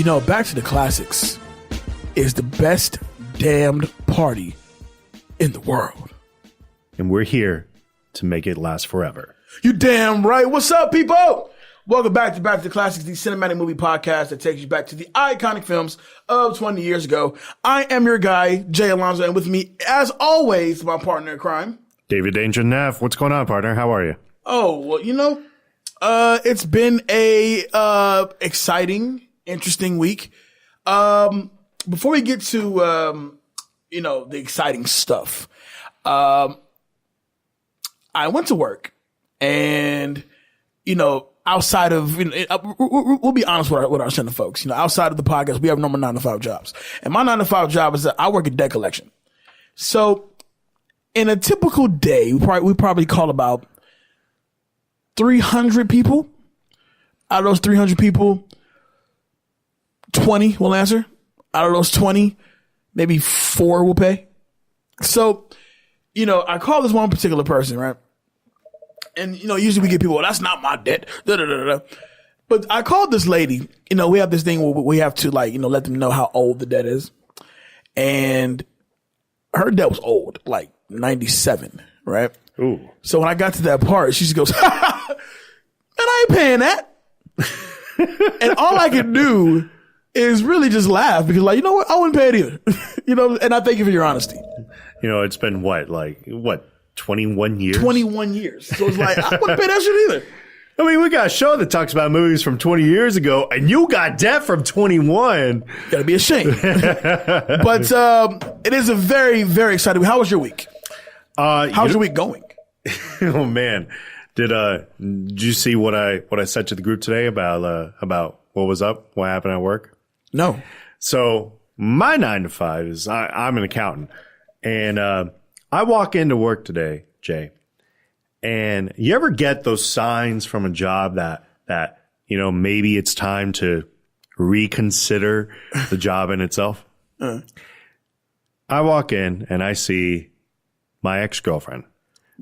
You know, Back to the Classics is the best damned party in the world. And we're here to make it last forever. You damn right. What's up, people? Welcome back to the Classics, the cinematic movie podcast that takes you back to the iconic films of 20 years ago. I am your guy, Jay Alonzo, and with me, as always, my partner in crime, David Danger Neve. What's going on, partner? How are you? Oh, well, you know, it's been a exciting, interesting week. Before we get to, the exciting stuff, I went to work and, outside of, we'll be honest with our center folks, outside of the podcast, we have normal 9-to-5 jobs. And my 9-to-5 job is that I work at debt collection. So in a typical day, we probably call about 300 people. Out of those 300 people, 20 will answer. Out of those 20, maybe 4 will pay. So, I call this one particular person, right? And, usually we get people, well, that's not my debt. Da, da, da, da. But I called this lady, we have this thing where we have to let them know how old the debt is. And her debt was old, like 97, right? Ooh. So when I got to that part, she just goes, man, I ain't paying that. And all I could do is really just laugh because, you know what? I wouldn't pay it either. And I thank you for your honesty. It's been what, 21 years? 21 years. So it's like, I wouldn't pay that shit either. I mean, we got a show that talks about movies from 20 years ago, and you got debt from 21. Gotta be ashamed. But it is a very, very exciting week. How was your week? How's your week going? Oh, man. Did you see what I said to the group today about what was up, what happened at work? No. So my 9-to-5 is I'm an accountant, and I walk into work today, Jay, and you ever get those signs from a job that maybe it's time to reconsider the job in itself? I walk in and I see my ex-girlfriend,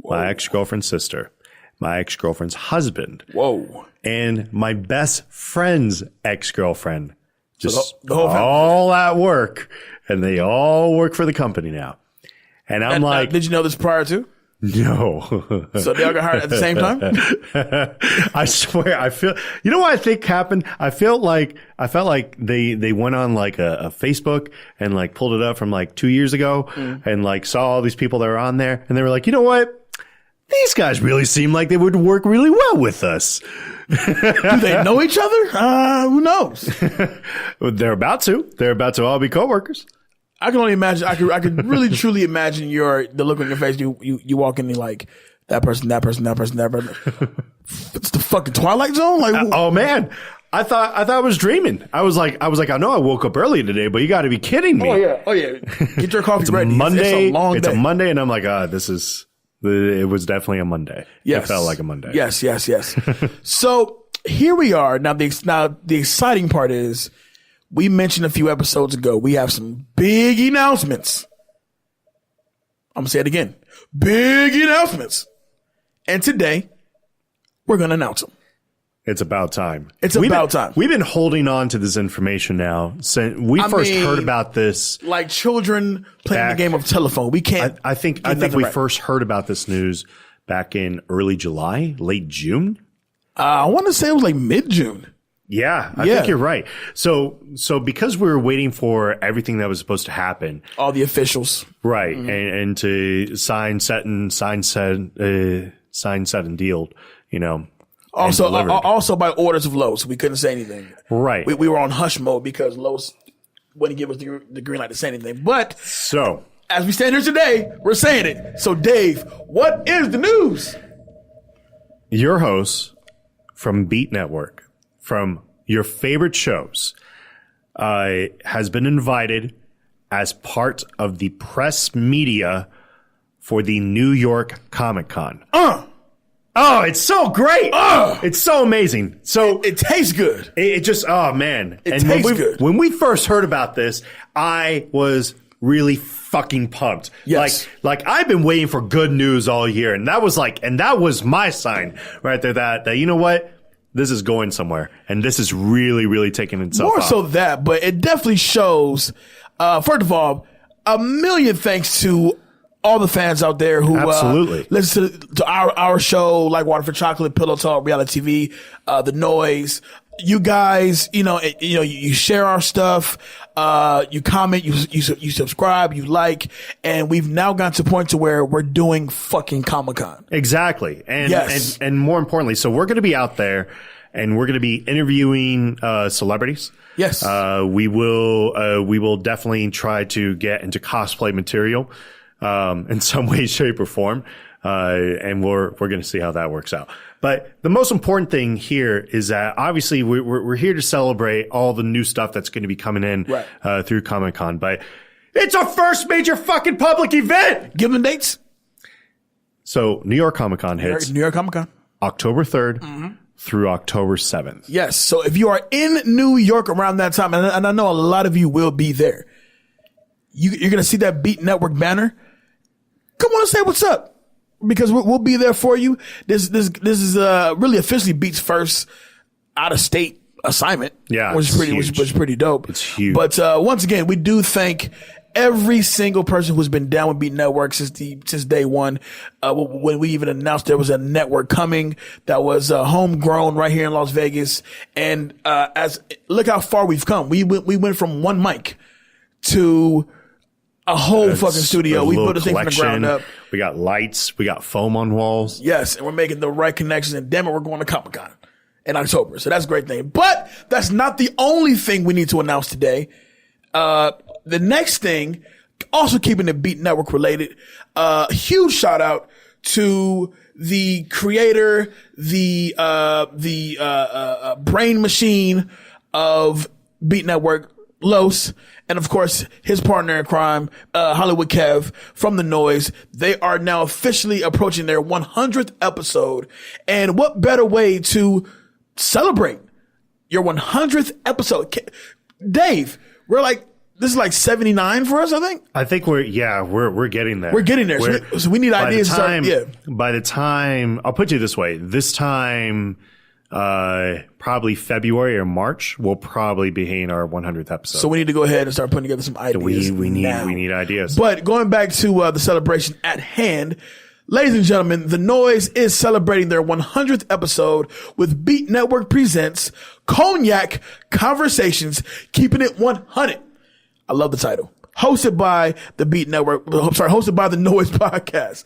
my ex-girlfriend's sister, my ex-girlfriend's husband. Whoa. And my best friend's ex-girlfriend. Just the whole all at work. And they all work for the company now. And I'm like... did you know this prior to? No. So they all got hired at the same time? I swear, I feel... You know what I think happened? I felt like they went on like a Facebook and like pulled it up from like 2 years ago and like saw all these people that were on there. And they were like, you know what? These guys really seem like they would work really well with us. Do they know each other? Who knows? They're about to all be coworkers. I can only imagine. I could really truly imagine the look on your face. You walk in and like that person. It's the fucking Twilight Zone. Like, oh man, I thought I was dreaming. I was like, I know I woke up early today, but you got to be kidding me. Oh yeah. Get your coffee ready. Monday. It's a long day. It's a Monday, and I'm like, it was definitely a Monday. Yes. It felt like a Monday. Yes. So here we are. Now the exciting part is we mentioned a few episodes ago, we have some big announcements. I'm going to say it again. Big announcements. And today we're going to announce them. It's about time. Time. We've been holding on to this information now since we first heard about this. Like children playing the game of telephone. We can't. I think we first heard about this news back in early July, late June. I want to say it was like mid-June. Yeah, I think you're right. So because we were waiting for everything that was supposed to happen, all the officials, right, and to sign, set, and dealed, Also by orders of Lowe's, we couldn't say anything. Right. We were on hush mode because Lowe's wouldn't give us the green light to say anything. But so as we stand here today, we're saying it. So Dave, what is the news? Your host from Beat Network, from your favorite shows, has been invited as part of the press media for the New York Comic Con. Oh, it's so great. It's so amazing. So it tastes good. It just, oh man. It tastes good. When we first heard about this, I was really fucking pumped. Yes. Like I've been waiting for good news all year. And that was my sign right there that you know what? this is going somewhere, and this is really, really taking itself More off. so that, but it definitely shows. First of all, a million thanks to all the fans out there who Absolutely. listen to our show, like Water for Chocolate, Pillow Talk, Reality TV, The Noise. You guys, you share our stuff, you comment, you subscribe, you like, and we've now gotten to the point to where we're doing fucking Comic-Con. Exactly. And, Yes. and more importantly, so we're going to be out there and we're going to be interviewing celebrities. Yes. We will definitely try to get into cosplay material in some way, shape, or form. And we're going to see how that works out. But the most important thing here is that obviously we're here to celebrate all the new stuff that's going to be coming in through Comic-Con. But it's our first major fucking public event. Give them dates. So New York Comic-Con hits New York Comic-Con. October 3rd through October 7th. Yes. So if you are in New York around that time, and I know a lot of you will be there, you're going to see that Beat Network banner. Come on and say what's up, because we'll be there for you. This is really officially Beat's first out of state assignment. Yeah, which is pretty dope. It's huge. But once again, we do thank every single person who's been down with Beat Network since day one. When we even announced there was a network coming that was homegrown right here in Las Vegas, and look how far we've come. We went from one mic to a whole fucking studio. We built a thing from the ground up. We got lights. We got foam on walls. Yes, and we're making the right connections. And damn it, we're going to Comic-Con in October. So that's a great thing. But that's not the only thing we need to announce today. The next thing, also keeping the Beat Network related, huge shout out to the creator, the brain machine of Beat Network, Los, and of course his partner in crime, Hollywood Kev from The Noise. They are now officially approaching their 100th episode. And what better way to celebrate your 100th episode? Dave, this is like 79 for us, I think. I think we're getting there. We're getting there. So we need ideas. By the time, I'll put you this way, this time, probably February or March, we'll probably be hitting our 100th episode. So we need to go ahead and start putting together some ideas. We need ideas. But going back to the celebration at hand, ladies and gentlemen, The Noise is celebrating their 100th episode with Beat Network presents Cognac Conversations, keeping it 100. I love the title. Hosted by the Beat Network. Hosted by the Noise Podcast.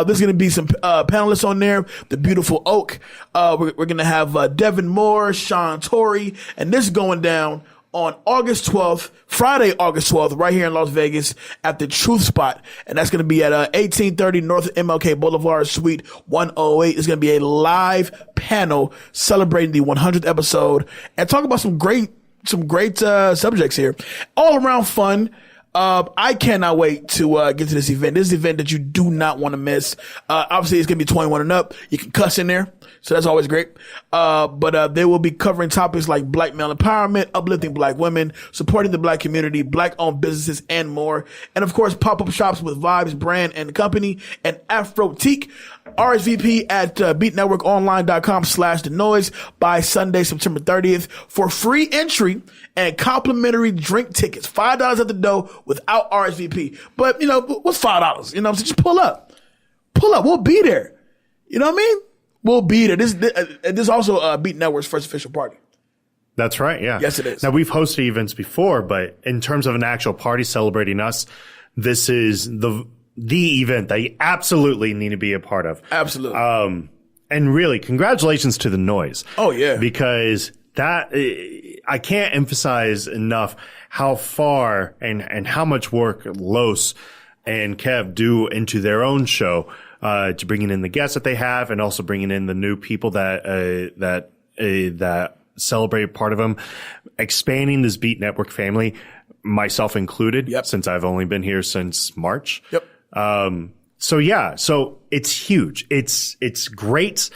There's going to be some panelists on there. The Beautiful Oak. We're going to have Devin Moore, Sean Torrey, and this is going down on August 12th, Friday, August 12th, right here in Las Vegas at the Truth Spot. And that's going to be at 1830 North MLK Boulevard, Suite 108. It's going to be a live panel celebrating the 100th episode and talk about some great subjects here. All around fun. I cannot wait to get to this event. This is an event that you do not want to miss. Obviously, it's going to be 21 and up. You can cuss in there, so that's always great. But they will be covering topics like black male empowerment, uplifting black women, supporting the black community, black-owned businesses, and more. And, of course, pop-up shops with Vibes Brand and Company and Afrotique. RSVP at beatnetworkonline.com/the noise by Sunday, September 30th for free entry and complimentary drink tickets. $5 at the door without RSVP. But, what's $5? So just pull up. We'll be there. You know what I mean? We'll be there. This is also Beat Network's first official party. That's right. Yeah. Yes, it is. Now, we've hosted events before, but in terms of an actual party celebrating us, this is the event that you absolutely need to be a part of. Absolutely. And really, congratulations to The Noise. Oh, yeah. Because I can't emphasize enough how far and how much work Los and Kev do into their own show, to bringing in the guests that they have and also bringing in the new people that celebrate part of them, expanding this Beat Network family, myself included, since I've only been here since March. Yep. So it's huge. It's great.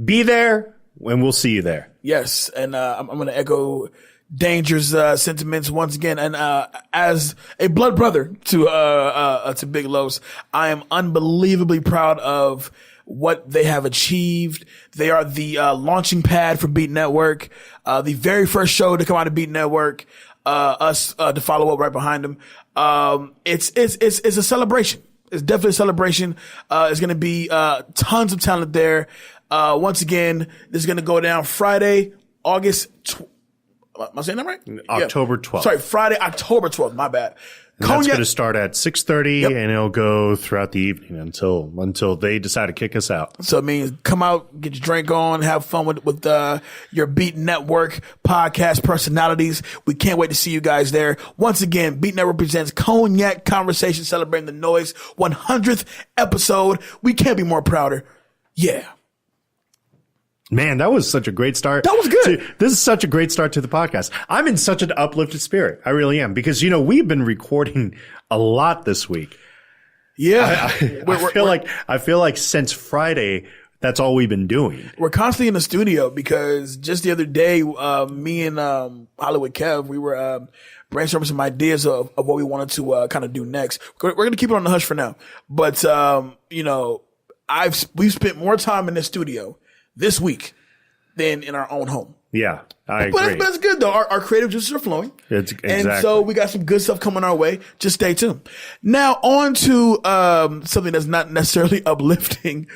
Be there and we'll see you there. Yes. And, I'm going to echo Danger's, sentiments once again. And, as a blood brother to Big Los, I am unbelievably proud of, what they have achieved. They are the launching pad for Beat Network, the very first show to come out of Beat Network, us to follow up right behind them. It's a celebration. It's definitely a celebration. It's going to be tons of talent there. Once again, this is going to go down Friday, August. Am I saying that right? October 12th. Sorry, Friday, October 12th. My bad. And that's going to start at 6:30, and it'll go throughout the evening until they decide to kick us out. So it means come out, get your drink on, have fun with your Beat Network podcast personalities. We can't wait to see you guys there. Once again, Beat Network presents Cognac Conversation celebrating the Noise 100th episode. We can't be more prouder. Yeah. Man, that was such a great start. That was good. This is such a great start to the podcast. I'm in such an uplifted spirit. I really am. Because, we've been recording a lot this week. Yeah. I feel like since Friday, that's all we've been doing. We're constantly in the studio because just the other day, me and Hollywood Kev, we were brainstorming some ideas of what we wanted to kind of do next. We're going to keep it on the hush for now. But, we've spent more time in the studio this week than in our own home. Yeah, I agree. But that's good though. Our creative juices are flowing. Exactly. And so we got some good stuff coming our way. Just stay tuned. Now on to something that's not necessarily uplifting.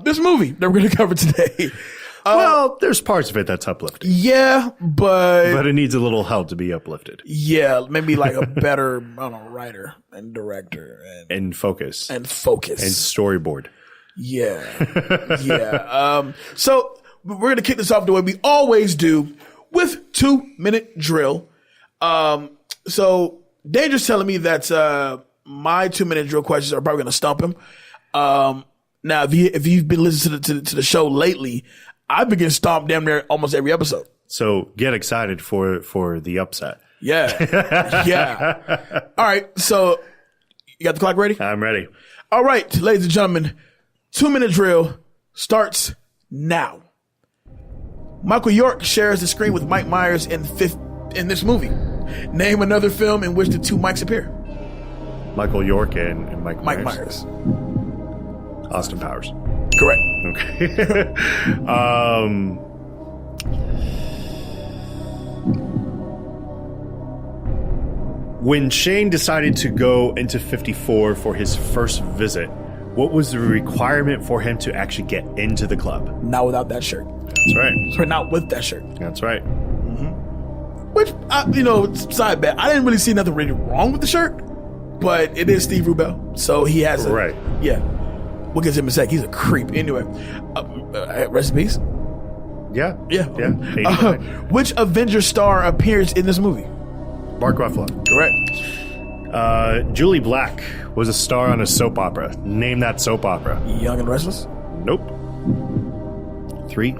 This movie that we're going to cover today. Well, there's parts of it that's uplifting. Yeah, but it needs a little help to be uplifted. Yeah, maybe like a better, writer and director and focus and storyboard. Yeah. So we're going to kick this off the way we always do with 2-minute drill. So Danger's telling me that, my 2-minute drill questions are probably going to stump him. Now, if you've been listening to the show lately, I've been getting stomped damn near almost every episode. So get excited for the upset. Yeah. Yeah. All right. So you got the clock ready? I'm ready. All right, ladies and gentlemen. 2-minute drill starts now. Michael York shares the screen with Mike Myers in this movie. Name another film in which the two Mikes appear. Michael York and Mike Myers. Austin Powers. Correct. Okay. When Shane decided to go into 54 for his first visit, what was the requirement for him to actually get into the club? Not without that shirt. That's right. Sorry, not with that shirt. That's right. Mm-hmm. Which, side bet, I didn't really see nothing really wrong with the shirt, but it is Steve Rubel, so he has a... Right. Yeah. We'll get to him in a sec. He's a creep. Anyway, rest in peace. Yeah. Which Avenger star appears in this movie? Mark Ruffalo. Correct. Julie Black was a star on a soap opera. Name that soap opera. Young and Restless? Nope. 3,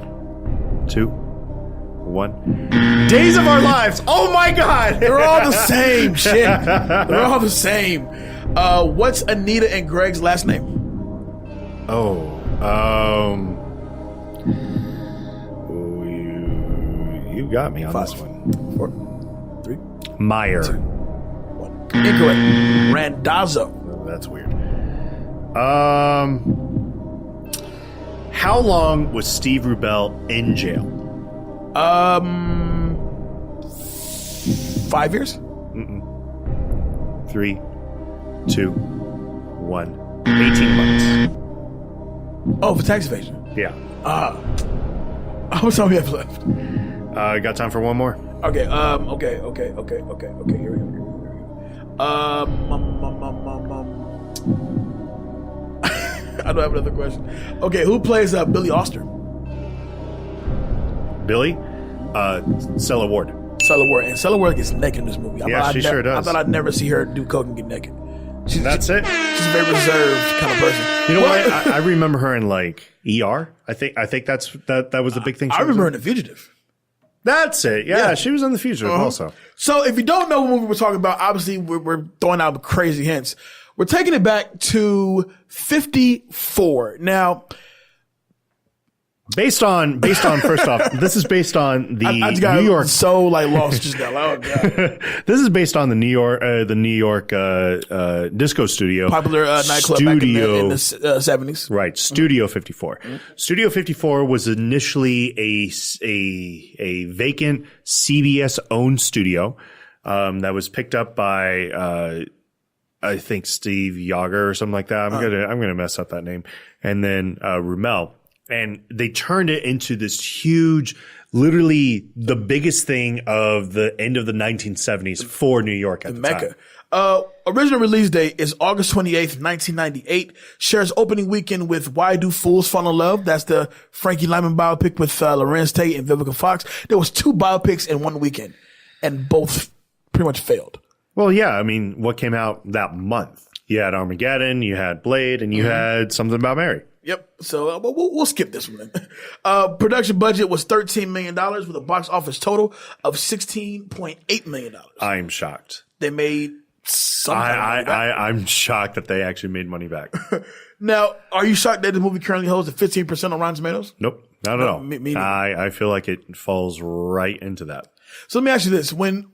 2, 1. Days of Our Lives. Oh my God. They're all the same shit. They're all the same. What's Anita and Greg's last name? You got me on 5, this one. 4, 3, Meyer. 2, 1. Incorrect. Randazzo. Oh, that's weird. How long was Steve Rubel in jail? 5 years? 3, 2, 1. 18 months. Oh, for tax evasion. Yeah. How much time we have left? Got time for one more? Okay. Okay. Here we go. I don't have another question. Okay, who plays Billy Oster? Billy? Stella Ward. Stella Ward. And Stella Ward gets naked in this movie. She sure does. I thought I'd never see her do coke and get naked. That's it? She's a very reserved kind of person. You know what? I remember her in like ER. I think that was the big thing. I remember her in The Fugitive. That's it. Yeah, she was in The Fugitive also. So if you don't know what movie we're talking about, obviously we're throwing out crazy hints. We're taking it back to 54. Now, Based on first off, this is based on the I just got New York. so like lost just now. Oh god, This is based on the New York disco studio, popular nightclub back in the 70s. Right, Studio 54. Studio 54 was initially a vacant CBS owned studio that was picked up by I think Steve Yager or something like that. I'm gonna mess up that name, and then Rumel. And they turned it into this huge, literally the biggest thing of the end of the 1970s for New York at the Mecca. time. Original release date is August 28th, 1998. Shares opening weekend with Why Do Fools Fall in Love? That's the Frankie Lyman biopic with Lorenz Tate and Vivica Fox. There was 2 biopics in one weekend, and both pretty much failed. Well, yeah, I mean, what came out that month? You had Armageddon, you had Blade, and you had Something About Mary. Yep. So we'll skip this one then. Production budget was $13 million with a box office total of $16.8 million. I'm shocked. They made something. I'm shocked that they actually made money back. Now, are you shocked that the movie currently holds a 15% on Rotten Tomatoes? Nope, not at all. Me neither. I feel like it falls right into that. So let me ask you this: when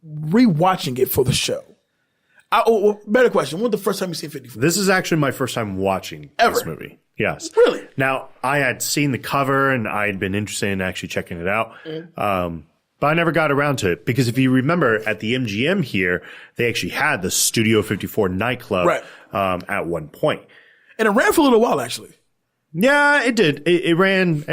rewatching it for the show, better question. When was the first time you seen 54? This is actually my first time watching this movie. Yes. Really? Now, I had seen the cover and I had been interested in actually checking it out. But I never got around to it because if you remember at the MGM here, they actually had the Studio 54 nightclub at one point. And it ran for a little while, actually. Yeah, it did. It ran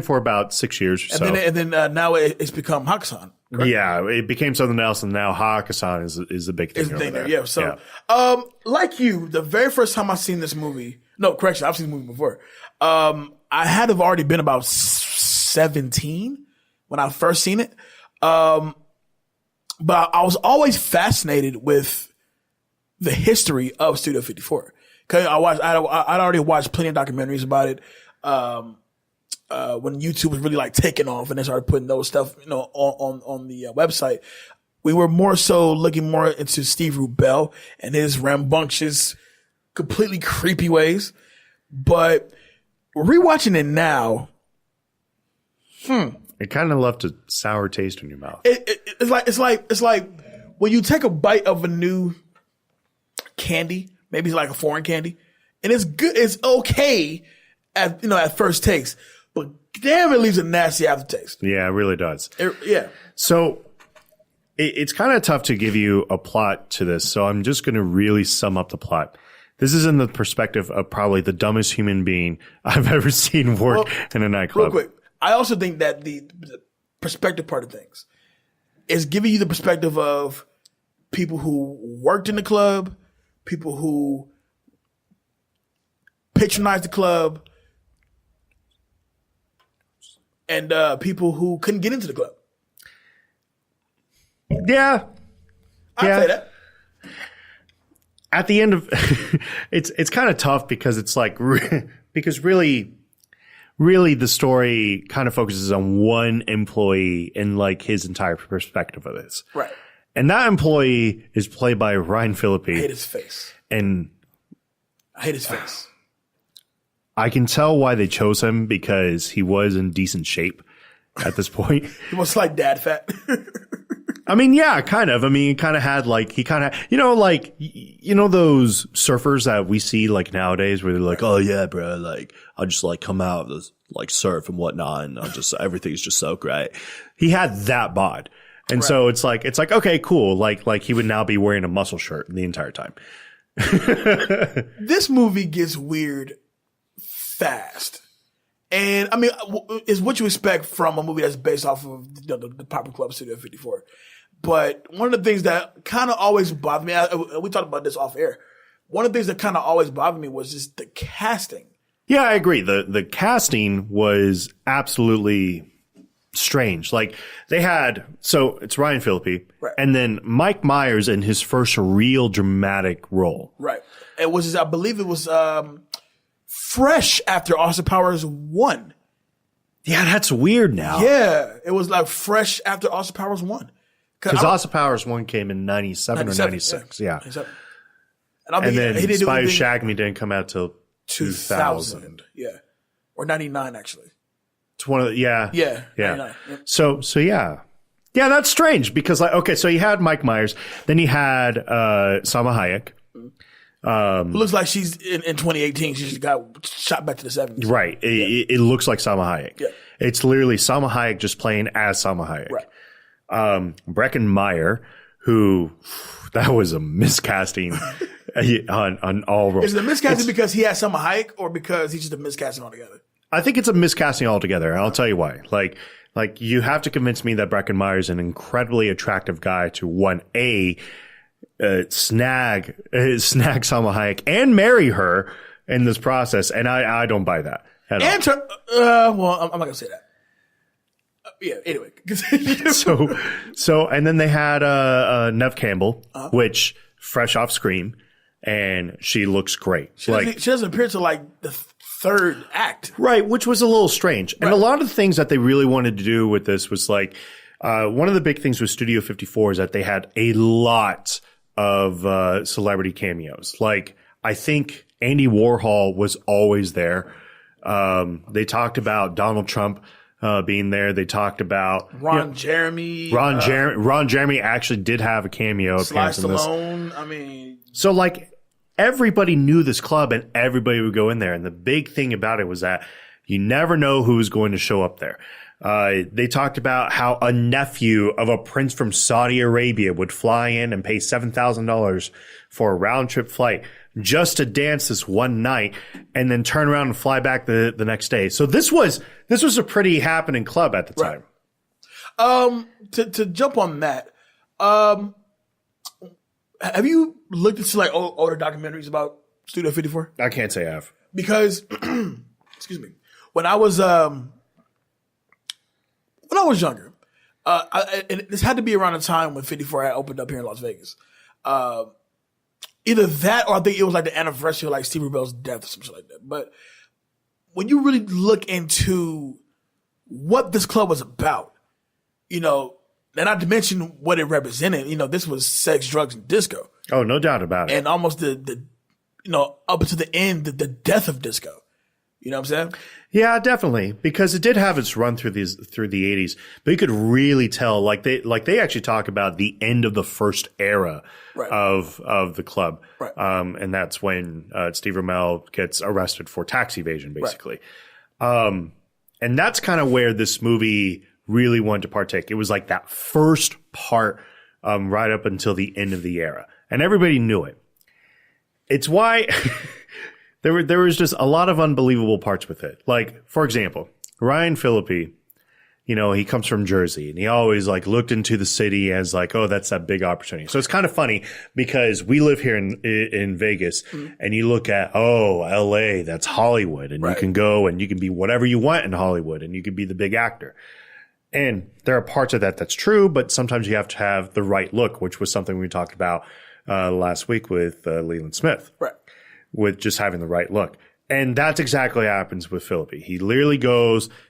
for about 6 years or so. And then now it's become Hakkasan. Correct? Yeah, it became something else, and now Hakkasan is the big thing. It's the thing there. Yeah. So, like you, the very first time I seen this movie, no, correction, I've seen the movie before. I had to have already been about 17 when I first seen it. But I was always fascinated with the history of Studio 54. Cause I'd already watched plenty of documentaries about it. When YouTube was really like taking off and they started putting those stuff, on the website, we were more so looking more into Steve Rubell and his rambunctious, completely creepy ways. But rewatching it now, it kind of left a sour taste in your mouth. It's like when you take a bite of a new candy, maybe it's like a foreign candy, and it's good, it's okay at first taste. But damn, it leaves a nasty aftertaste. Yeah, it really does. Yeah. So it's kind of tough to give you a plot to this. So I'm just going to really sum up the plot. This is in the perspective of probably the dumbest human being I've ever seen work in a nightclub. Real quick, I also think that the perspective part of things is giving you the perspective of people who worked in the club, people who patronized the club, and people who couldn't get into the club. Yeah. I'd say that. At the end of it's kind of tough because it's like because really the story kind of focuses on one employee and like his entire perspective of this. Right. And that employee is played by Ryan Phillippe. I hate his face. And I hate his face. I can tell why they chose him because he was in decent shape at this point. He was like dad fat. I mean, yeah, kind of. I mean, he kind of had like, those surfers that we see like nowadays where they're like, oh yeah, bro, like I'll just like come out, like surf and whatnot. And everything's just so great. He had that bod. And so it's like, okay, cool. Like he would now be wearing a muscle shirt the entire time. This movie gets weird fast. And I mean, it's what you expect from a movie that's based off of the Proper Club Studio 54. But one of the things that kind of always bothered me, we talked about this off air. One of the things that kind of always bothered me was just the casting. Yeah, I agree. The casting was absolutely strange. Like so it's Ryan Phillippe, right, and then Mike Myers in his first real dramatic role. Right. It was, I believe it was fresh after Austin Powers 1. Yeah, that's weird now. Yeah, it was like fresh after Austin Powers 1. Because Austin Powers 1 came in 97 or 96. Yeah. 97. And then Spy Who Shagged Me didn't come out till 2000. Yeah. or 99 actually. It's one of the, yeah. 99. Yep. So yeah. Yeah, that's strange because so you had Mike Myers, then you had Salma Hayek. It looks like she's in 2018. She just got shot back to the 70s. Right. It looks like Salma Hayek. Yeah. It's literally Salma Hayek just playing as Salma Hayek. Right. Breckin Meyer, who that was a miscasting on all roles. Is it a miscasting because he has Salma Hayek or because he's just a miscasting altogether? I think it's a miscasting altogether, and I'll tell you why. Like you have to convince me that Breckin Meyer is an incredibly attractive guy to snag Salma Hayek and marry her in this process, and I don't buy that at all. Well, I'm not gonna say that. Yeah. Anyway, so and then they had Neve Campbell, which fresh off Scream, and she looks great. She doesn't appear to like the third act, right? Which was a little strange, and a lot of the things that they really wanted to do with this was like one of the big things with Studio 54 is that they had a lot of celebrity cameos. Like I think Andy Warhol was always there. They talked about Donald Trump being there. They talked about Ron Jeremy. Ron Jeremy actually did have a cameo Sly appearance in this. Stallone. I mean, so like everybody knew this club and everybody would go in there. And the big thing about it was that you never know who was going to show up there. They talked about how a nephew of a prince from Saudi Arabia would fly in and pay $7,000 for a round trip flight just to dance this one night and then turn around and fly back the next day. So this was a pretty happening club at the time. Right. To jump on that, have you looked into like older documentaries about Studio 54? I can't say I have. Because, excuse me, when I was younger, and this had to be around the time when 54 had opened up here in Las Vegas. Either that or I think it was like the anniversary of like Steve Rebell's death or some shit like that. But when you really look into what this club was about, and not to mention what it represented, this was sex, drugs, and disco. Oh, no doubt about it. And almost the up to the end, the death of disco. You know what I'm saying? Yeah, definitely, because it did have its run through the 80s, but you could really tell, like they actually talk about the end of the first era of the club, right. And that's when Steve Rommel gets arrested for tax evasion, basically, and that's kind of where this movie really wanted to partake. It was like that first part, right up until the end of the era, and everybody knew it. It's why. There was just a lot of unbelievable parts with it. Like, for example, Ryan Phillippe, he comes from Jersey and he always like looked into the city as like, oh, that's that big opportunity. So it's kind of funny because we live here in Vegas and you look at, LA, that's Hollywood, and you can go and you can be whatever you want in Hollywood and you can be the big actor. And there are parts of that that's true, but sometimes you have to have the right look, which was something we talked about last week with Leland Smith. Right. With just having the right look. And that's exactly what happens with Phillippe. He literally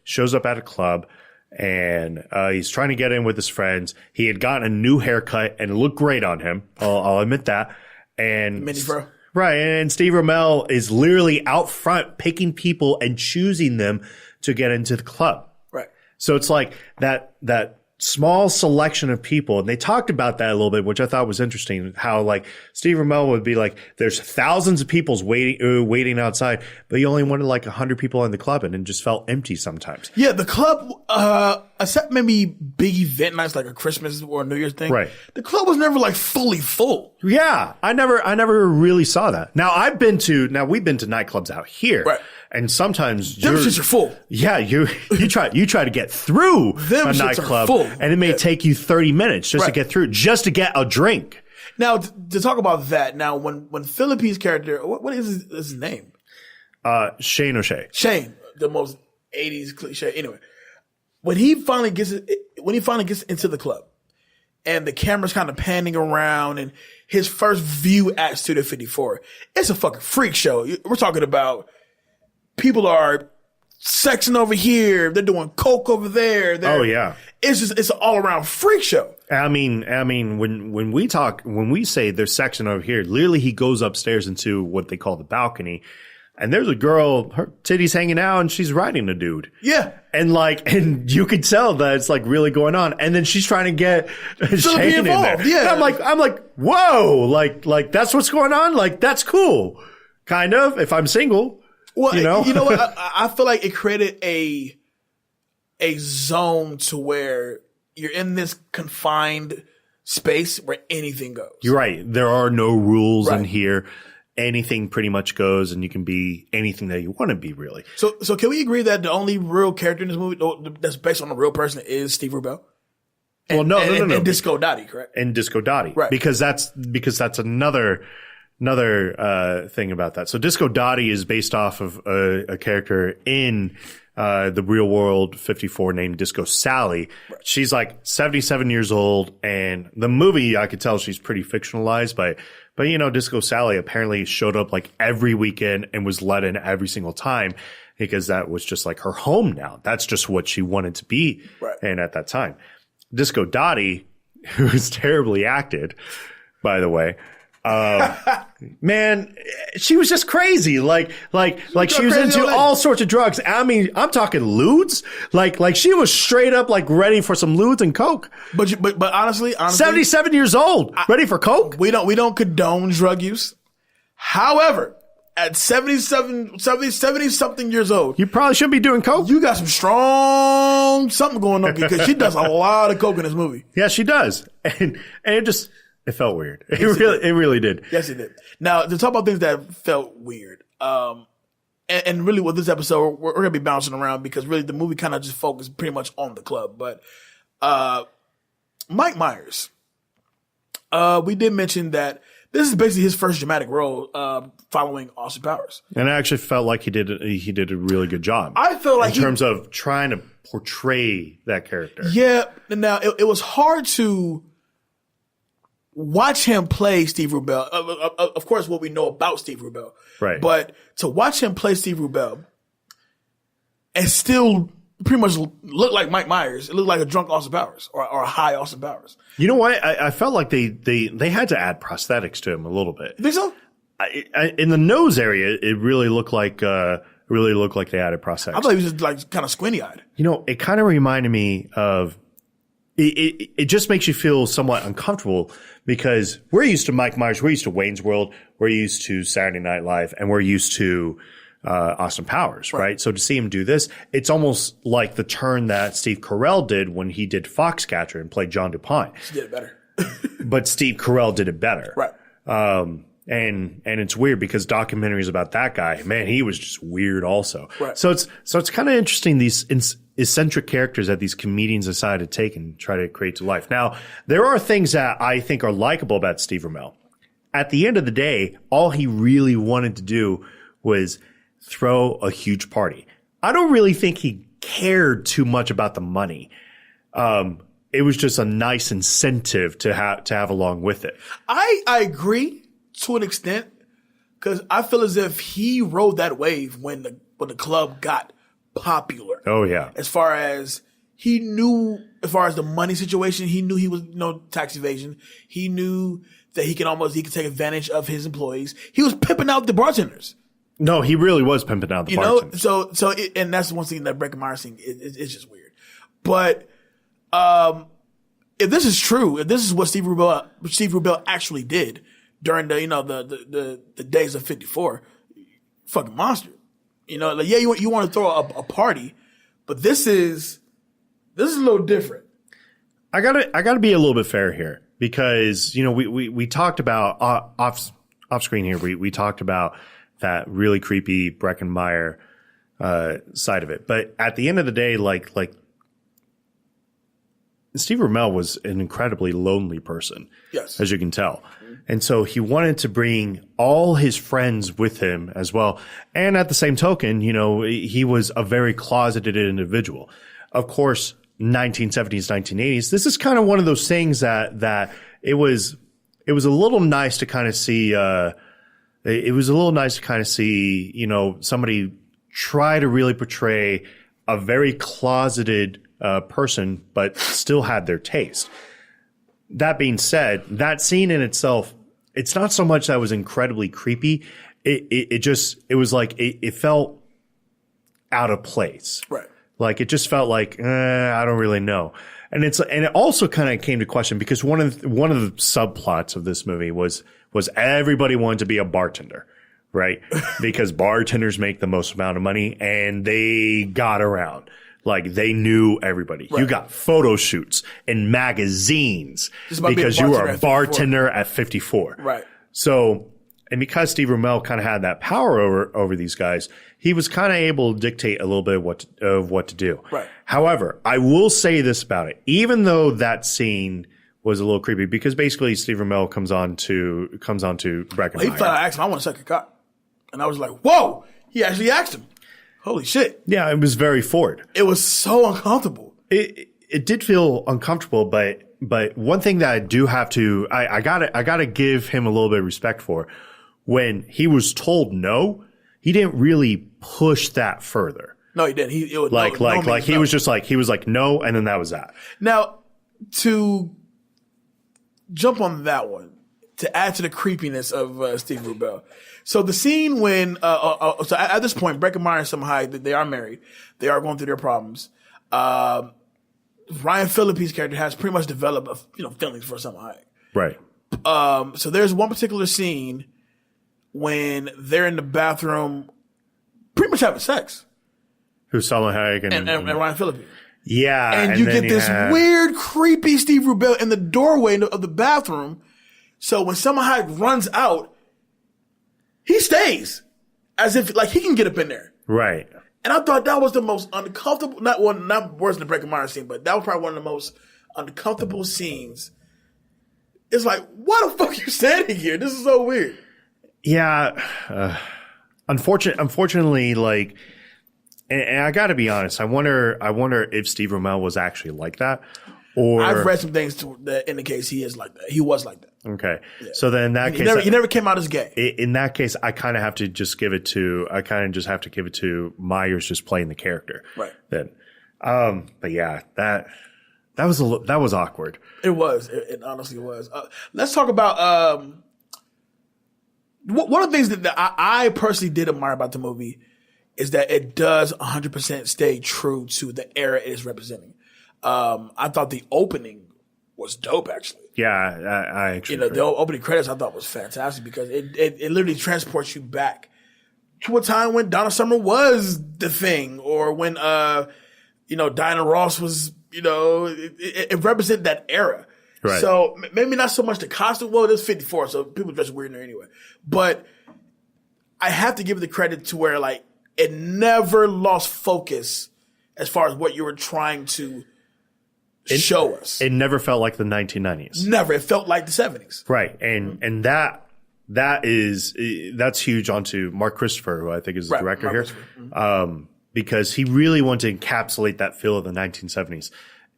shows up at a club, and he's trying to get in with his friends. He had gotten a new haircut, and it looked great on him. I'll admit that. And Mini bro. Right. And Steve Rommel is literally out front picking people and choosing them to get into the club. Right. So it's like that small selection of people. And they talked about that a little bit, which I thought was interesting, how like Steve Rommel would be like, there's thousands of people waiting outside, but you only wanted like 100 people in the club, and it just felt empty sometimes. Yeah. The club, except maybe big event nights like a Christmas or a New Year's thing. Right. The club was never like fully full. Yeah. I never really saw that. Now we've been to nightclubs out here. Right. And sometimes them shits are full. Yeah, you try to get through a nightclub, and it may take you 30 minutes just to get through, just to get a drink. Now, to talk about that, now when Phillippe's character, what is his name? Shane O'Shea. Shane, the most 80s cliche. Anyway, when he finally gets into the club, and the camera's kind of panning around, and his first view at Studio 54, it's a fucking freak show. We're talking about. People are sexing over here. They're doing coke over there. It's an all around freak show. I mean, when we say they're sexing over here, literally he goes upstairs into what they call the balcony, and there's a girl, her titties hanging out, and she's riding a dude. Yeah. And you could tell that it's like really going on. And then she's trying to get Shane in there. Yeah. And I'm like, whoa, like that's what's going on. Like, that's cool. Kind of, if I'm single. Well, you know what? I feel like it created a zone to where you're in this confined space where anything goes. You're right. There are no rules in here. Anything pretty much goes, and you can be anything that you want to be, really. So can we agree that the only real character in this movie that's based on a real person is Steve Rubell? No. And Disco Dottie, correct? And Disco Dottie, right? Because that's another thing about that. So Disco Dottie is based off of a character in the real world 54 named Disco Sally. Right. She's like 77 years old, and the movie, I could tell she's pretty fictionalized, but Disco Sally apparently showed up like every weekend and was let in every single time because that was just like her home now. That's just what she wanted to be. Right. And at that time, Disco Dottie, who was terribly acted, by the way, man, she was just crazy. Like she was into all sorts of drugs. I mean, I'm talking lewds. Like she was straight up like ready for some lewds and coke. But honestly, 77 years old, ready for coke. We don't condone drug use. However, at 70 something years old, you probably shouldn't be doing coke. You got some strong something going on because she does a lot of coke in this movie. Yeah, she does, and it felt weird. It really did. Yes, it did. Now, to talk about things that felt weird, and really with this episode, we're going to be bouncing around because really the movie kind of just focused pretty much on the club. But Mike Myers, we did mention that this is basically his first dramatic role following Austin Powers. And I actually felt like he did a really good job. I feel like in terms of trying to portray that character. Yeah. Now, it was hard to watch him play Steve Rubell. Of course, what we know about Steve Rubell. Right. But to watch him play Steve Rubell and still pretty much look like Mike Myers, it looked like a drunk Austin Powers or a high Austin Powers. You know what? I felt like they had to add prosthetics to him a little bit. You think so? In the nose area, it really looked like they added prosthetics. I thought he was just like kind of squinty eyed. It kind of reminded me of. It just makes you feel somewhat uncomfortable because we're used to Mike Myers, we're used to Wayne's World, we're used to Saturday Night Live, and we're used to Austin Powers, right? So to see him do this, it's almost like the turn that Steve Carell did when he did Foxcatcher and played John DuPont. He did it better. But Steve Carell did it better. Right. And it's weird because documentaries about that guy, man, he was just weird also. Right. So it's kind of interesting, these eccentric characters that these comedians decide to take and try to create to life. Now, there are things that I think are likable about Steve Rubell. At the end of the day, all he really wanted to do was throw a huge party. I don't really think he cared too much about the money. It was just a nice incentive to have along with it. I agree to an extent because I feel as if he rode that wave when the club got popular. Oh yeah. As far as the money situation, he knew he was tax evasion. He knew that he could take advantage of his employees. He was pimping out the bartenders. No, he really was pimping out the bartenders. And that's one thing that Breckin Myers thing is just weird. But if this is true, if this is what Steve Rubell actually did during the days of 54, fucking monster. You want to throw a party, but this is a little different. I gotta be a little bit fair here because we talked about off screen here. We talked about that really creepy Breckin Meyer side of it, but at the end of the day, like Steve Rubell was an incredibly lonely person, yes, as you can tell. And so he wanted to bring all his friends with him as well. And at the same token, he was a very closeted individual. Of course, 1970s, 1980s, this is kind of one of those things that it was a little nice to kind of see, somebody try to really portray a very closeted person, but still had their taste. That being said, that scene in itself, it's not so much that it was incredibly creepy it was like it felt out of place. Right. Like it just felt like I don't really know. And it also kind of came to question because one of the subplots of this movie was everybody wanted to be a bartender, right? Because bartenders make the most amount of money and they got around. Like they knew everybody. Right. You got photo shoots in magazines because you were a bartender at 54. Right. So, and because Steve Rumell kind of had that power over these guys, he was kind of able to dictate a little bit of what to do. Right. However, I will say this about it. Even though that scene was a little creepy, because basically Steve Rumell comes on to Breckenmeyer. Well, he flat out asked him, "I want to suck your cock," and I was like, "Whoa!" He actually asked him. Holy shit! Yeah, it was very Ford. It was so uncomfortable. It did feel uncomfortable, but one thing that I do have to I gotta give him a little bit of respect for. When he was told no, he didn't really push that further. No, he didn't. He was like no, and then that was that. Now, to jump on that one, to add to the creepiness of Steve Rubel. So the scene when so at this point, Breckenmeyer and Salma Hayek, they are married. They are going through their problems. Ryan Phillippe's character has pretty much developed feelings for Salma Hayek. Right. So there's one particular scene when they're in the bathroom, pretty much having sex. Who's Salma Hayek and Ryan Phillippe. Yeah. And you get this weird, creepy Steve Rubel in the doorway of the bathroom. So when Salma Hayek runs out, he stays as if like he can get up in there. Right. And I thought that was the most uncomfortable, not worse than the Breckenmeyer scene, but that was probably one of the most uncomfortable scenes. It's like, why the fuck are you standing here? This is so weird. Yeah. Unfortunately, like, and I gotta be honest, I wonder if Steve Rumell was actually like that. Or I've read some things that indicates he is like that. He was like that. Okay. Yeah. So then in that case, he never came out as gay. In that case, I kind of have to just give it to Myers just playing the character. Right. Then, but yeah, that was awkward. It was. It honestly was. Let's talk about one of the things that I personally did admire about the movie is that it does 100% stay true to the era it is representing. I thought the opening was dope, actually. Yeah, I actually agree. The opening credits I thought was fantastic because it literally transports you back to a time when Donna Summer was the thing, or when Diana Ross was. It represented that era. Right. So maybe not so much the costume. Well, it is 54, so people dress weird in there anyway. But I have to give it the credit to where like it never lost focus as far as what you were trying to show us. It never felt like the 1990s. Never. It felt like the 70s. Right. And that's huge onto Mark Christopher, who I think is the director here. Mm-hmm. Because he really wanted to encapsulate that feel of the 1970s.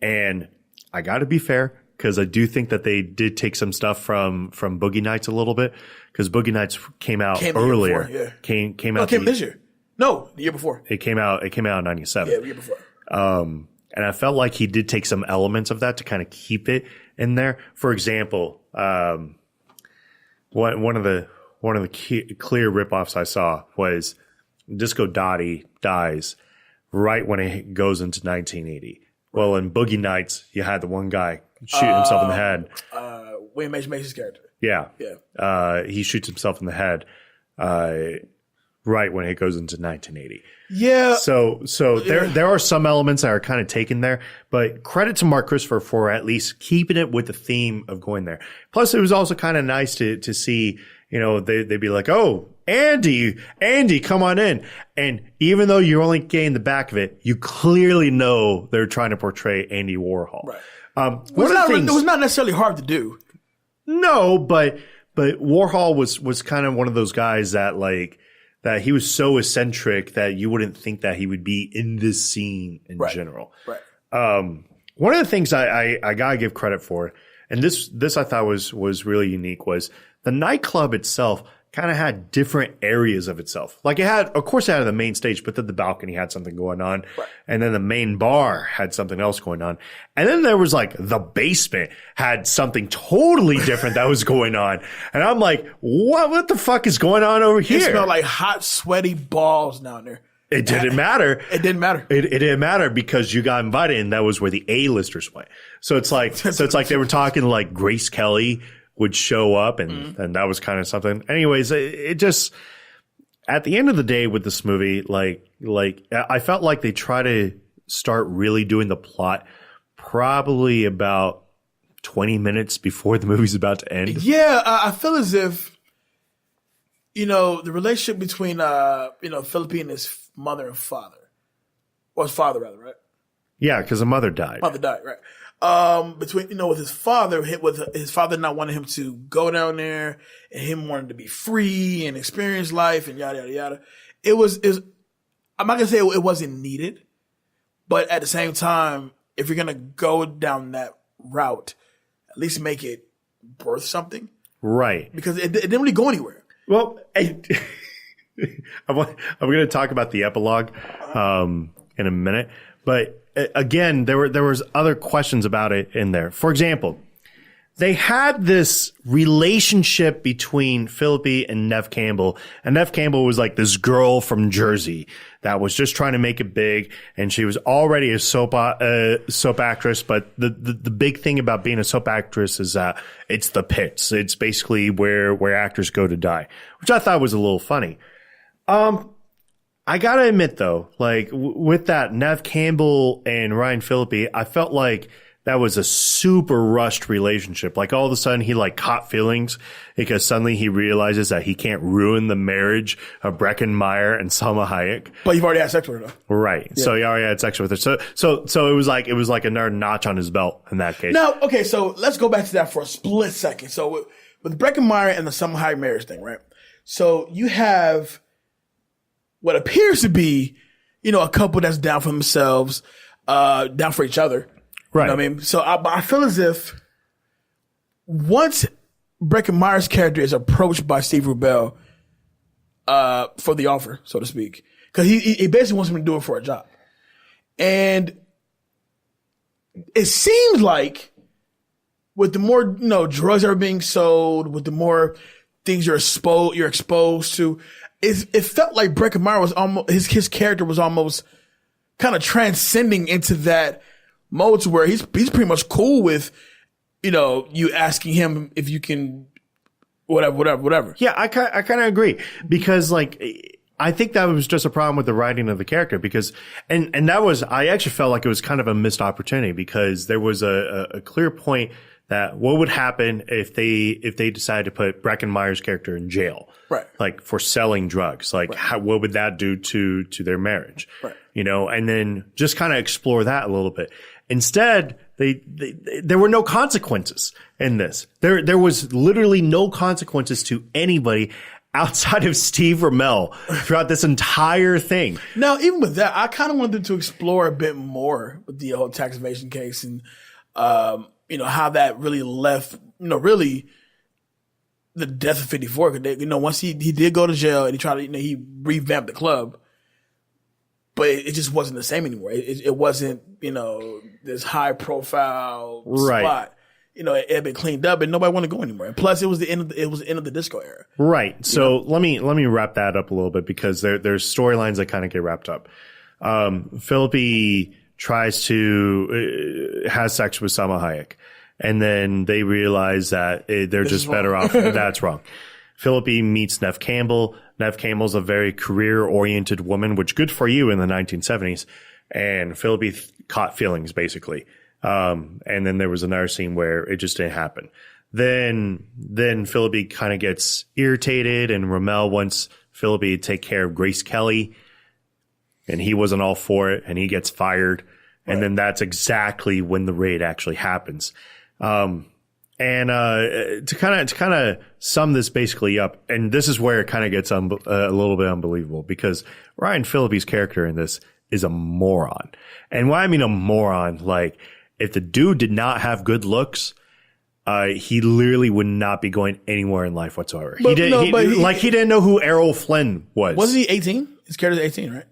And I got to be fair, because I do think that they did take some stuff from Boogie Nights a little bit, because Boogie Nights came out earlier. Before, yeah. Came out this year. No, the year before. It came out in 97. Yeah, the year before. And I felt like he did take some elements of that to kind of keep it in there. For example, one of the clear ripoffs I saw was Disco Dottie dies right when it goes into 1980. Well, in Boogie Nights, you had the one guy shoot himself in the head. William H. Macy's character. Yeah. He shoots himself in the head right when it goes into 1980. Yeah. So there are some elements that are kind of taken there, but credit to Mark Christopher for at least keeping it with the theme of going there. Plus, it was also kind of nice to see, they'd be like, "Oh, Andy, come on in." And even though you're only getting the back of it, you clearly know they're trying to portray Andy Warhol. Right. It was not necessarily hard to do. No, but Warhol was kind of one of those guys that that he was so eccentric that you wouldn't think that he would be in this scene in general. Right. One of the things I gotta give credit for, and this I thought was really unique, was the nightclub itself kind of had different areas of itself. Like it had, of course, it had the main stage, but then the balcony had something going on. Right. And then the main bar had something else going on. And then there was like the basement had something totally different that was going on. And I'm like, what the fuck is going on over here? It smelled like hot, sweaty balls down there. It didn't matter. It didn't matter. It didn't matter because you got invited, and that was where the A-listers went. So it's like they were talking like Grace Kelly would show up, and that was kind of something. Anyways, it just, at the end of the day with this movie, like I felt like they try to start really doing the plot probably about 20 minutes before the movie's about to end. Yeah, I feel as if, the relationship between, Phillippe and his mother and father, or his father rather, right? Yeah, because the mother died. Mother died, right? Between, with his father, with his father not wanting him to go down there and him wanting to be free and experience life and yada, yada, yada. I'm not going to say it wasn't needed, but at the same time, if you're going to go down that route, at least make it worth something. Right. Because it didn't really go anywhere. Well, I'm going to talk about the epilogue in a minute, but again, there was other questions about it in there. For example, they had this relationship between Phillippe and Neve Campbell, and Neve Campbell was like this girl from Jersey that was just trying to make it big, and she was already a soap actress. But the big thing about being a soap actress is that it's the pits. It's basically where actors go to die, which I thought was a little funny. I gotta admit though, like with that Neve Campbell and Ryan Phillippe, I felt like that was a super rushed relationship. Like all of a sudden he like caught feelings because suddenly he realizes that he can't ruin the marriage of Breckin Meyer and Salma Hayek. But you've already had sex with her though. Right. Yeah. So he already had sex with her. So it was like another notch on his belt in that case. Now, okay, so let's go back to that for a split second. So with Breckin Meyer and the Salma Hayek marriage thing, right? So you have what appears to be, a couple that's down for themselves, down for each other. Right. You know what I mean? So I feel as if once Breckin Meyer's character is approached by Steve Rubell, for the offer, so to speak, because he basically wants him to do it for a job. And it seems like with the more, drugs that are being sold, with the more things you're exposed to, it felt like Breckin Meyer was almost, his character was almost kind of transcending into that mode to where he's pretty much cool with, you asking him if you can, whatever. Yeah, I kind of agree because like, I think that was just a problem with the writing of the character because, and that was, I actually felt like it was kind of a missed opportunity because there was a clear point that what would happen if they decided to put Breckin Meyer's character in jail. Right. Like for selling drugs. Like what would that do to their marriage? Right. And then just kind of explore that a little bit. Instead, there were no consequences in this. There was literally no consequences to anybody outside of Steve Rubell throughout this entire thing. Now, even with that, I kind of wanted to explore a bit more with the whole tax evasion case and, how that really left, really the death of 54. Once he did go to jail and he tried to, he revamped the club, but it just wasn't the same anymore. It wasn't, this high profile spot. It had been cleaned up and nobody wanted to go anymore. And plus, it was the end of the disco era. Right. So let me wrap that up a little bit because there's storylines that kind of get wrapped up. Phillippe tries to has sex with Salma Hayek, and then they realize that they're just better off. That's wrong. Phillippe meets Neve Campbell. Neve Campbell's a very career-oriented woman, which good for you in the 1970s. And Phillippe caught feelings, basically. And then there was another scene where it just didn't happen. Then Phillippe kind of gets irritated, and Rubell wants Phillippe to take care of Grace Kelly, and he wasn't all for it, and he gets fired. Right. And then that's exactly when the raid actually happens. To kind of sum this basically up, and this is where it kind of gets a little bit unbelievable because Ryan Phillippe's character in this is a moron. And why I mean a moron, like if the dude did not have good looks, he literally would not be going anywhere in life whatsoever. But, he didn't know who Errol Flynn was. Wasn't he 18? His character's 18, right?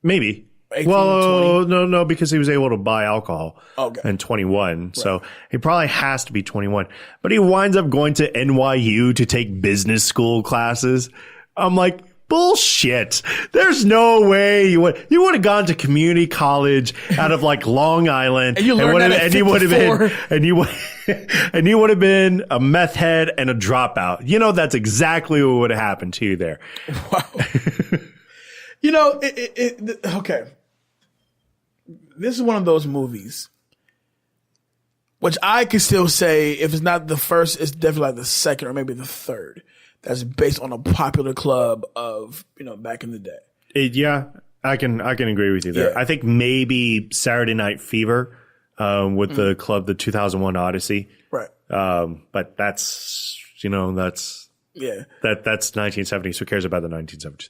Maybe. 18, Well, 20? No, because he was able to buy alcohol and 21. Right. So he probably has to be 21. But he winds up going to NYU to take business school classes. I'm like, bullshit. There's no way you would have gone to community college out of like Long Island and you would have been a meth head and a dropout. You know, that's exactly what would have happened to you there. Wow. You know, okay. This is one of those movies which I could still say, if it's not the first, it's definitely like the second or maybe the third. That's based on a popular club of, back in the day. Yeah, I can agree with you there. Yeah. I think maybe Saturday Night Fever with the club, the 2001 Odyssey. Right. But that's 1970s. Who cares about the 1970s?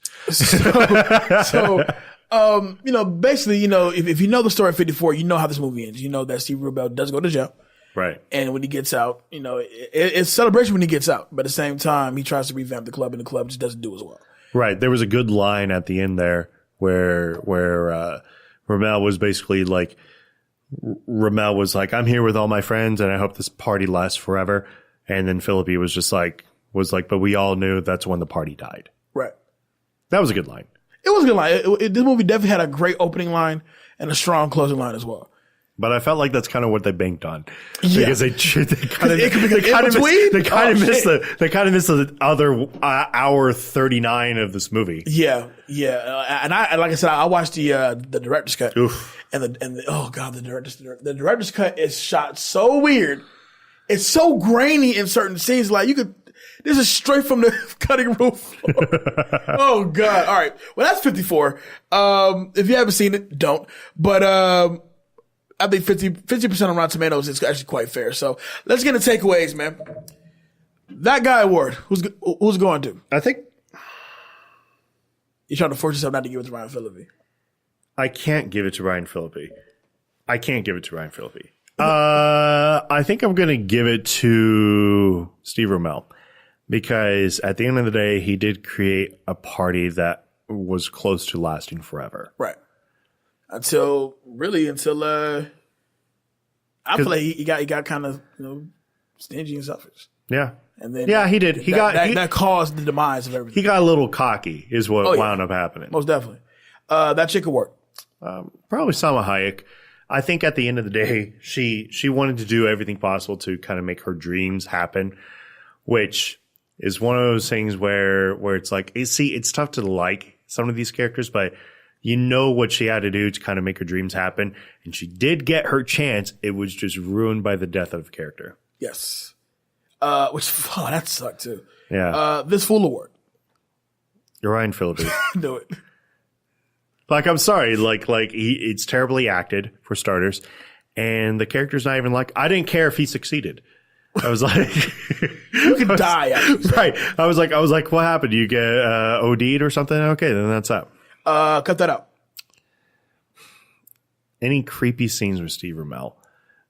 Basically, if you know the story of 54, you know how this movie ends. You know that Steve Rubell does go to jail. Right. And when he gets out, it's celebration when he gets out. But at the same time, he tries to revamp the club, and the club just doesn't do as well. Right. There was a good line at the end there where Rubell was basically like, I'm here with all my friends, and I hope this party lasts forever. And then Phillippe was like, but we all knew that's when the party died. Right. That was a good line. It was a good line. This movie definitely had a great opening line and a strong closing line as well. But I felt like that's kind of what they banked on, because they kind of missed the other hour 39 of this movie. Yeah. And like I said, I watched the director's cut. Oof. And the director's cut is shot so weird. It's so grainy in certain scenes. Like this is straight from the cutting room floor. Oh God! All right. Well, that's 54. If you haven't seen it, don't. But I think 50% on Rotten Tomatoes is actually quite fair. So let's get into takeaways, man. That guy award, who's going to? I think you're trying to force yourself not to give it to Ryan Phillippe. I can't give it to Ryan Phillippe. I think I'm going to give it to Steve Rubell, because at the end of the day, he did create a party that was close to lasting forever. Right. Until I feel like he got kind of stingy and selfish. Yeah. And then he did. That caused the demise of everything. He got a little cocky, is what wound up happening. Most definitely. That chick could work. Probably Salma Hayek. I think at the end of the day, she wanted to do everything possible to kind of make her dreams happen, which is one of those things where it's like, it's tough to like some of these characters, but you know what she had to do to kind of make her dreams happen. And she did get her chance. It was just ruined by the death of a character. Yes. That sucked too. Yeah. This Fool Award. You're Ryan Phillippe. Do it. Like, I'm sorry. It's terribly acted, for starters. And the character's not even I didn't care if he succeeded. I was like, you could die. Actually. Right. I was like, what happened? You get OD'd or something? Okay, then that's that. Cut that out. Any creepy scenes with Steve Rubell?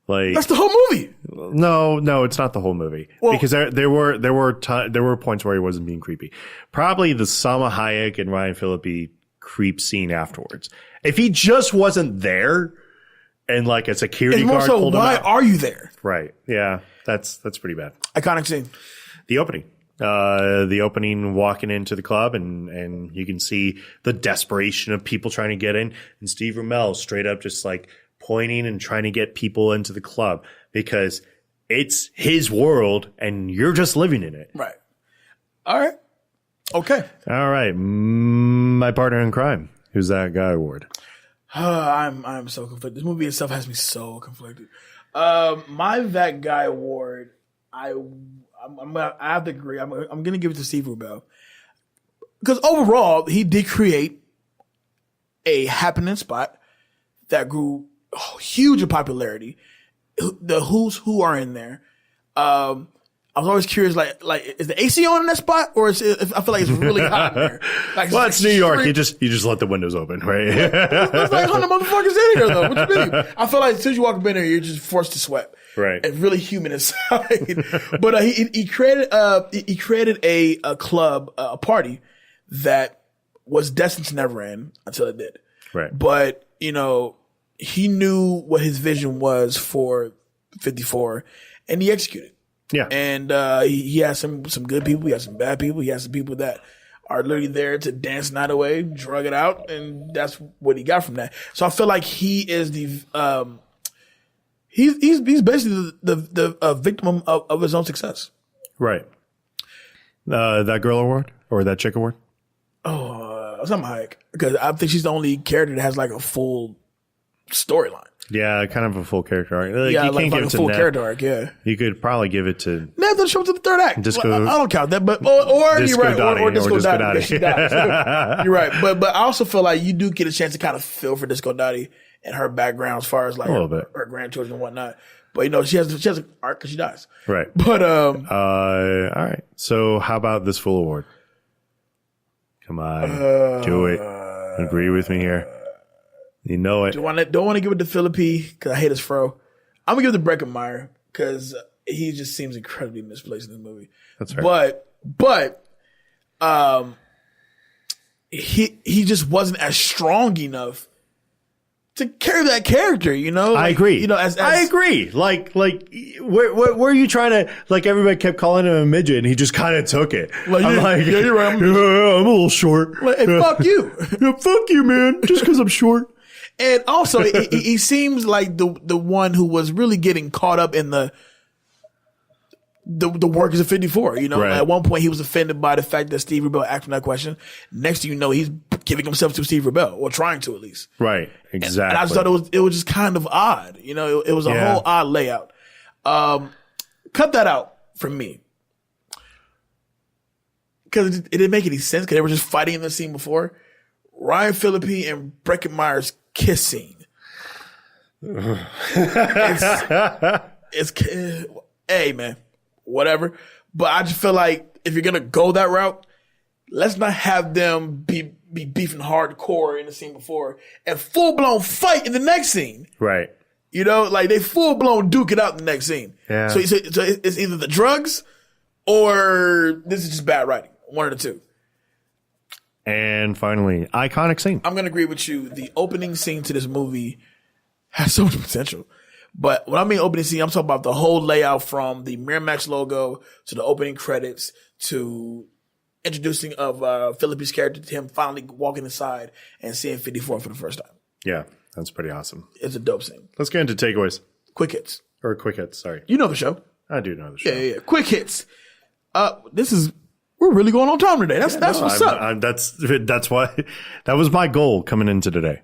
That's the whole movie. No, it's not the whole movie. Well, because there were points where he wasn't being creepy. Probably the Salma Hayek and Ryan Phillippe creep scene afterwards. If he just wasn't there and a security guard pulled him out. Why are you there? Right. Yeah. That's pretty bad. Iconic scene. The opening walking into the club and you can see the desperation of people trying to get in, and Steve Rubell straight up just pointing and trying to get people into the club because it's his world and you're just living in it. Right. All right. Okay. All right. My partner in crime. Who's that guy award? I'm so conflicted. This movie itself has me so conflicted. My That Guy award, I have to agree. I'm going to give it to Steve Rubell because overall he did create a happening spot that grew huge in popularity. The who's who are in there. I was always curious, is the AC on in that spot, or I feel like it's really hot in there? Well, it's New York. You just let the windows open, right? There's 100 motherfuckers in here, though. What you mean? I feel like as soon as you walk up in there, you're just forced to sweat. Right. and really human inside. But he created a club, a party that was destined to never end until it did. Right. But, you know, he knew what his vision was for 54 and he executed. Yeah. And he has some good people. He has some bad people. He has some people that are literally there to dance the night away, drug it out, and that's what he got from that. So I feel like he is the he's basically the victim of his own success. Right. That girl award or that chick award? Something Hayek, because I think she's the only character that has like a full storyline. Yeah, kind of a full character arc. Like, Yeah, you like can't give a it to full Neve. character arc. Yeah, You could probably give it to Neve doesn't show up to the third act. Disco- I don't count that, but or Disco you're right, Dottie, or Disco or Disco Dottie. Dottie. Yeah, you're right, but I also feel like you do get a chance to kind of feel for Disco Dottie and her background as far as like little bit. her grandchildren and whatnot. But you know, she has an arc because she dies. right. But All right. So how about this full award? Come on, do it. Agree with me here. You know it. don't want to give it to Phillippe because I hate his fro. I'm gonna give it to Breckenmeyer because he just seems incredibly misplaced in this movie. That's right. But he just wasn't as strong enough to carry that character. You know, I agree. You know, as I agree. Like, where are you trying to? Like, everybody kept calling him a midget, and he just kind of took it. Like, I'm like, yeah, you're right. I'm a little short. Like, hey, fuck you. Yeah, fuck you, man. Just because I'm short. And also, he seems like the one who was really getting caught up in the workers of 54. You know, Right. at one point he was offended by the fact that Steve Rebell asked him that question. Next thing you know, he's giving himself to Steve Rebell, or trying to at least. Right. Exactly. And I just thought it was just kind of odd. You know, it was a whole odd layout. Cut that out from me. Because it didn't make any sense because they were just fighting in the scene before. Ryan Phillippe and Breckenmeyer's kiss scene. it's hey man, whatever. But I just feel like if you're gonna go that route, let's not have them be beefing hardcore in the scene before and full blown fight in the next scene. Right. You know, like they full blown duke it out in the next scene. Yeah. So it's either the drugs or this is just bad writing. One of the two. And finally, iconic scene. I'm going to agree with you. The opening scene to this movie has so much potential. But when I mean opening scene, I'm talking about the whole layout from the Miramax logo to the opening credits to introducing of Phillippe's character to him finally walking inside and seeing 54 for the first time. Yeah, that's pretty awesome. It's a dope scene. Let's get into takeaways. Quick hits. Or quick hits, sorry. You know the show. I do know the show. Yeah. Quick hits. We're really going on time today. That's what's up. That's why that was my goal coming into today.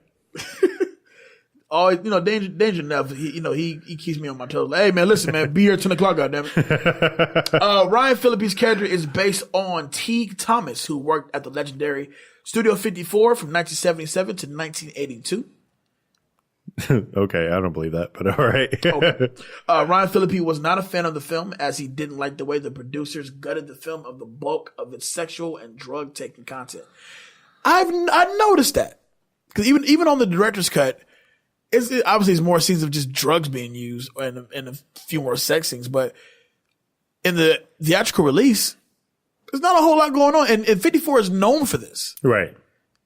Oh, you know, danger enough. He keeps me on my toes. Like, hey man, listen, man, be here at 10 o'clock, goddammit. Ryan Phillippe's character is based on Teague Thomas, who worked at the legendary Studio 54 from 1977 to 1982. Okay, I don't believe that, but all right. Okay. Ryan Phillippe was not a fan of the film as he didn't like the way the producers gutted the film of the bulk of its sexual and drug-taking content. I noticed that because even on the director's cut, it's more scenes of just drugs being used and a few more sex scenes, but in the theatrical release, there's not a whole lot going on, and 54 is known for this. Right.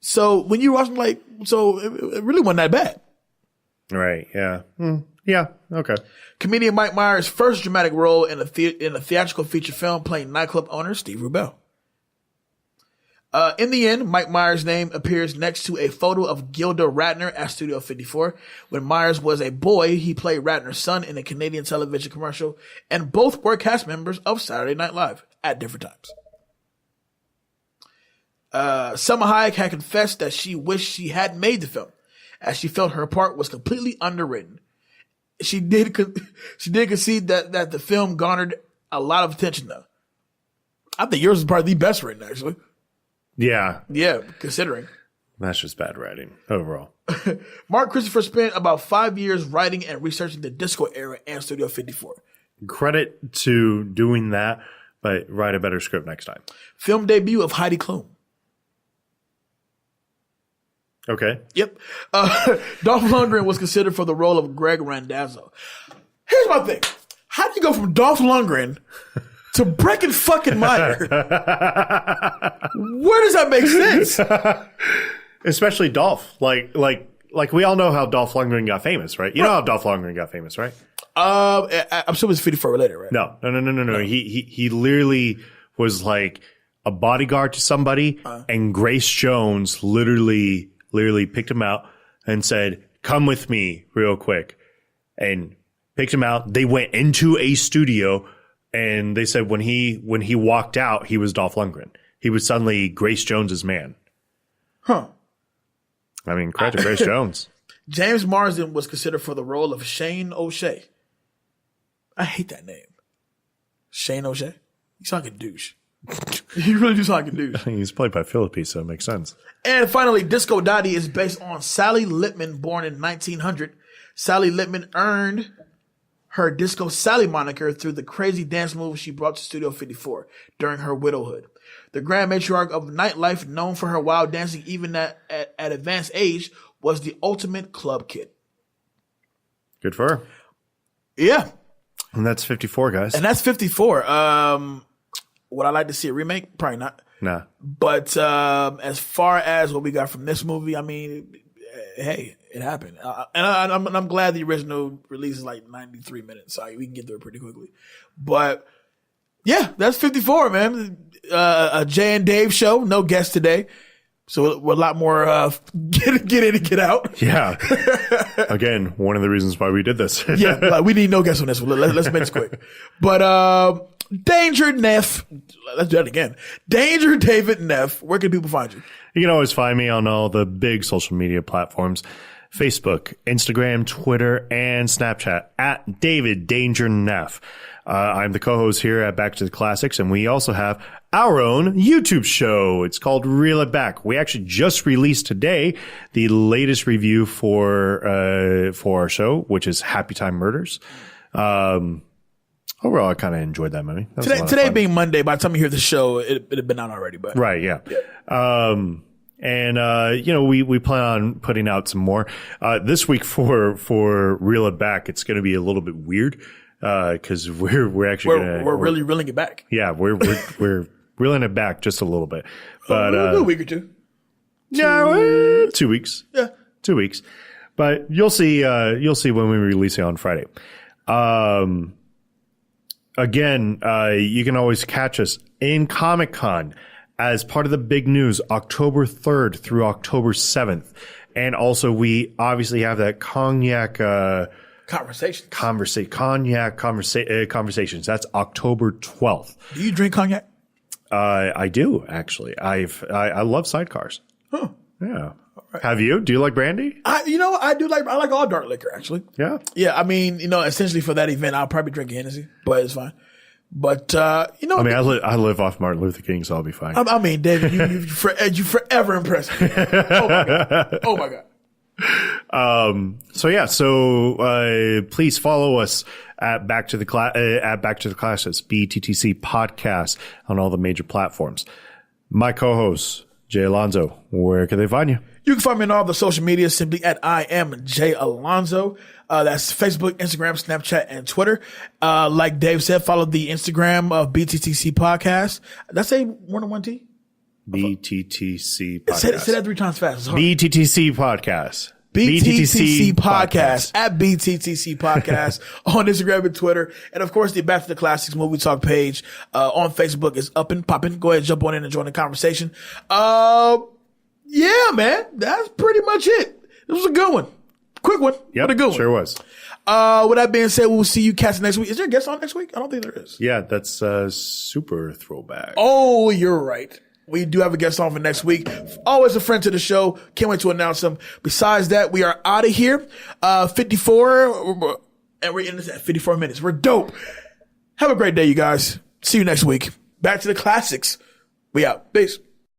So when you watch, it really wasn't that bad. Right. Yeah. Yeah. Okay. Comedian Mike Myers' first dramatic role in a theatrical feature film, playing nightclub owner Steve Rebell. In the end, Mike Myers' name appears next to a photo of Gilda Radner at Studio 54. When Myers was a boy, he played Radner's son in a Canadian television commercial, and both were cast members of Saturday Night Live at different times. Selma Hayek had confessed that she wished she hadn't made the film, as she felt her part was completely underwritten. She did concede that the film garnered a lot of attention, though. I think yours is probably the best written, actually. Yeah. Yeah, considering. That's just bad writing overall. Mark Christopher spent about 5 years writing and researching the disco era and Studio 54. Credit to doing that, but write a better script next time. Film debut of Heidi Klum. Okay. Yep. Dolph Lundgren was considered for the role of Greg Randazzo. Here's my thing. How do you go from Dolph Lundgren to Breckin fucking Meyer? Where does that make sense? Especially Dolph. Like we all know how Dolph Lundgren got famous, right? You know how Dolph Lundgren got famous, right? I'm sure it was 54 related, right? No. He literally was like a bodyguard to somebody, and Grace Jones literally picked him out and said, "Come with me real quick," and picked him out. They went into a studio, and they said when he walked out, he was Dolph Lundgren. He was suddenly Grace Jones's man. Huh. I mean, credit to Grace Jones. James Marsden was considered for the role of Shane O'Shea. I hate that name. Shane O'Shea? You sound like a douche. You really do sound like a douche. He's played by Phillippe, so it makes sense. And finally, Disco Dottie is based on Sally Lippman, born in 1900. Sally Lippman earned her Disco Sally moniker through the crazy dance moves she brought to Studio 54 during her widowhood. The grand matriarch of nightlife, known for her wild dancing even at advanced age, was the ultimate club kid. Good for her. Yeah. And that's 54, guys. And that's 54. Would I like to see a remake? Probably not. Nah. But as far as what we got from this movie, I mean, hey, it happened. And I'm glad the original release is like 93 minutes. So we can get through it pretty quickly. But yeah, that's 54, man. A Jay and Dave show. No guest today. So we're a lot more get in and get out. Yeah. Again, one of the reasons why we did this. Yeah, like we need no guests on this one. Let's make this quick. But Danger Neff. Let's do that again. Danger David Neff. Where can people find you? You can always find me on all the big social media platforms. Facebook, Instagram, Twitter, and Snapchat at David Danger Neff. I'm the co-host here at Back to the Classics, and we also have our own YouTube show. It's called Reel It Back. We actually just released today the latest review for our show, which is Happy Time Murders. Overall, I kind of enjoyed that movie. That today being Monday, by the time you hear the show, it'd have been out already. But right, yeah. We plan on putting out some more this week for Reel It Back. It's going to be a little bit weird because we're actually we're really reeling it back. Yeah, we're reeling it back just a little bit, but a week or two. Yeah, 2 weeks. Yeah, 2 weeks. But you'll see when we release it on Friday. Again, you can always catch us in Comic-Con as part of the big news, October 3rd through October 7th. And also we obviously have that cognac conversations. Conversations. That's October 12th. Do you drink cognac? I do, actually. I love sidecars. Huh. Yeah. Right. Have you? Do you like brandy? I like all dark liquor, actually. Yeah. Yeah, I mean, essentially for that event, I'll probably drink Hennessy, but it's fine. But, I mean, I live off Martin Luther King, so I'll be fine. I mean, David, you forever impress me. Oh my God. So please follow us at Back to the Classes, BTTC podcast on all the major platforms. My co-host, Jay Alonzo, where can they find you? You can find me on all the social media simply at I am Jay Alonzo. That's Facebook, Instagram, Snapchat, and Twitter. Like Dave said, follow the Instagram of BTTC podcast. Did I say more than one T? BTTC podcast. Say that 3 times fast. BTTC podcast. BTTC podcast at BTTC podcast on Instagram and Twitter. And of course, the Back to the Classics Movie Talk page on Facebook is up and popping. Go ahead, jump on in and join the conversation. Yeah, man, that's pretty much it. This was a good one. Quick one. Yep, but a good one. Sure was. With that being said, we'll see you cats next week. Is there a guest on next week? I don't think there is. Yeah, that's super throwback. Oh, you're right. We do have a guest on for next week. Always a friend to the show. Can't wait to announce him. Besides that, we are out of here. 54, and we're in this at 54 minutes. We're dope. Have a great day, you guys. See you next week. Back to the Classics. We out. Peace.